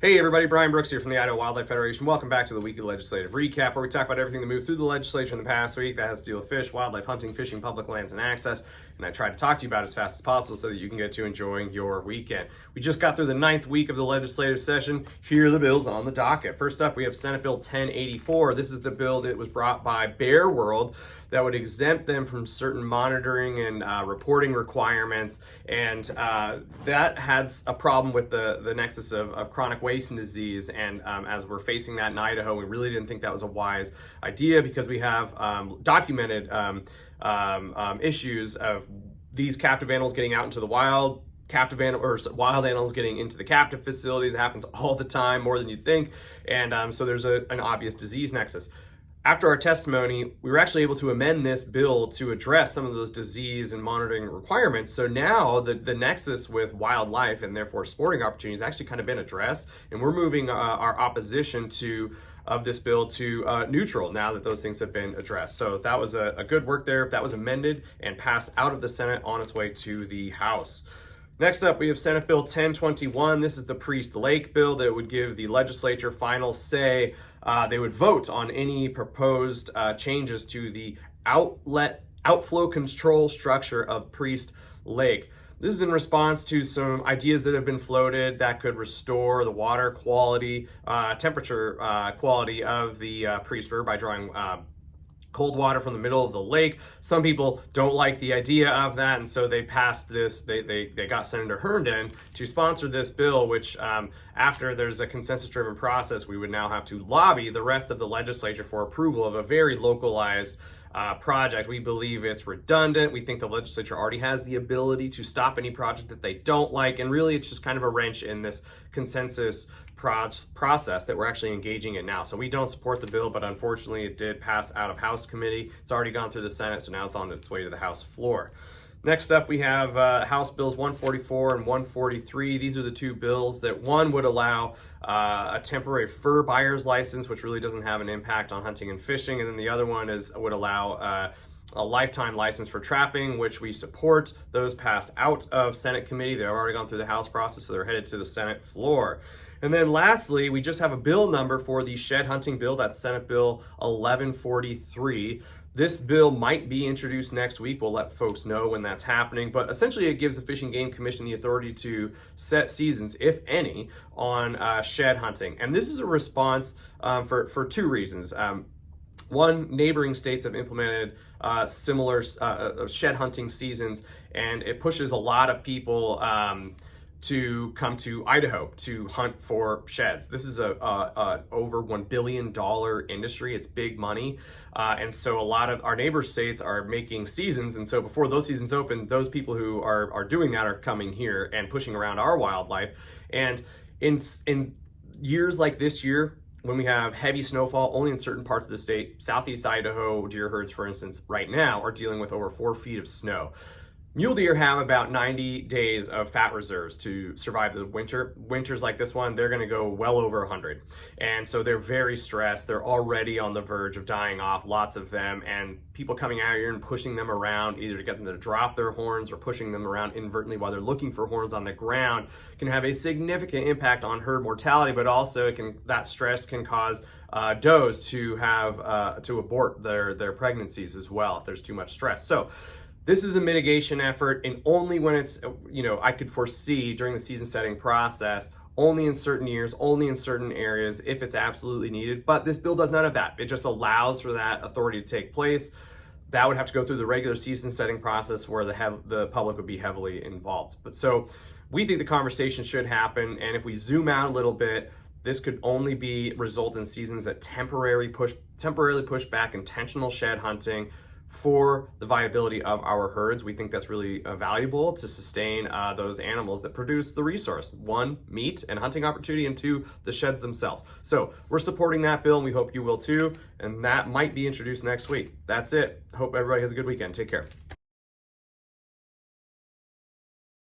Hey everybody, Brian Brooks here from the Idaho Wildlife Federation. Welcome back to the weekly legislative recap, where we talk about everything that moved through the legislature in the past week that has to deal with fish, wildlife, hunting, fishing, public lands, and access. And I try to talk to you about it as fast as possible so that you can get to enjoying your weekend. We just got through the 9th week of the legislative session. Here are the bills on the docket. First up, we have Senate Bill 1084. This is the bill that was brought by Bear World that would exempt them from certain monitoring and reporting requirements. And that has a problem with the nexus of chronic wasting disease. And as we're facing that in Idaho, we really didn't think that was a wise idea because we have documented issues of these captive animals getting out into the wild, wild animals getting into the captive facilities. It happens all the time, more than you'd think. And so there's an obvious disease nexus. After our testimony, we were actually able to amend this bill to address some of those disease and monitoring requirements. So now the nexus with wildlife and therefore sporting opportunities has actually kind of been addressed, and we're moving our opposition of this bill to neutral now that those things have been addressed. So that was a good work there. That was amended and passed out of the Senate on its way to the House. Next up, we have Senate Bill 1021. This is the Priest Lake bill that would give the legislature final say. They would vote on any proposed changes to the outflow control structure of Priest Lake. This is in response to some ideas that have been floated that could restore the water quality, temperature quality of the Priest River by drawing cold water from the middle of the lake. Some people don't like the idea of that, and so they passed this. They got Senator Herndon to sponsor this bill, which after there's a consensus-driven process, we would now have to lobby the rest of the legislature for approval of a very localized project. We believe it's redundant. We think the legislature already has the ability to stop any project that they don't like, and really it's just kind of a wrench in this consensus process that we're actually engaging in now. So we don't support the bill, but unfortunately it did pass out of House committee. It's already gone through the Senate, so now it's on its way to the House floor. Next up, we have House Bills 144 and 143. These are the two bills that one would allow a temporary fur buyer's license, which really doesn't have an impact on hunting and fishing. And then the other one would allow a lifetime license for trapping, which we support. Those pass out of Senate committee. They've already gone through the House process, so they're headed to the Senate floor. And then lastly, we just have a bill number for the shed hunting bill. That's Senate Bill 1143. This bill might be introduced next week. We'll let folks know when that's happening. But essentially, it gives the Fish and Game Commission the authority to set seasons, if any, on shed hunting. And this is a response for two reasons. One, neighboring states have implemented similar shed hunting seasons, and it pushes a lot of people to come to Idaho to hunt for sheds. This is a over $1 billion industry. It's big money. And so a lot of our neighbor states are making seasons. And so before those seasons open, those people who are doing that are coming here and pushing around our wildlife. And in years like this year, when we have heavy snowfall only in certain parts of the state, southeast Idaho deer herds, for instance, right now are dealing with over 4 feet of snow. Mule deer have about 90 days of fat reserves to survive the winter. Winters like this one, they're going to go well over 100. And so they're very stressed. They're already on the verge of dying off, lots of them. And people coming out here and pushing them around, either to get them to drop their horns or pushing them around inadvertently while they're looking for horns on the ground, can have a significant impact on herd mortality, but also that stress can cause does to abort their pregnancies as well if there's too much stress. So this is a mitigation effort, and only when it's, I could foresee during the season setting process, only in certain years, only in certain areas, if it's absolutely needed. But this bill does none of that. It just allows for that authority to take place. That would have to go through the regular season setting process where the public would be heavily involved. But so we think the conversation should happen, and if we zoom out a little bit, this could only result in seasons that temporarily push back intentional shed hunting for the viability of our herds. We think that's really valuable to sustain those animals that produce the resource. One, meat and hunting opportunity, and two, the sheds themselves. So we're supporting that bill, and we hope you will too, and that might be introduced next week. That's it. Hope everybody has a good weekend. Take care.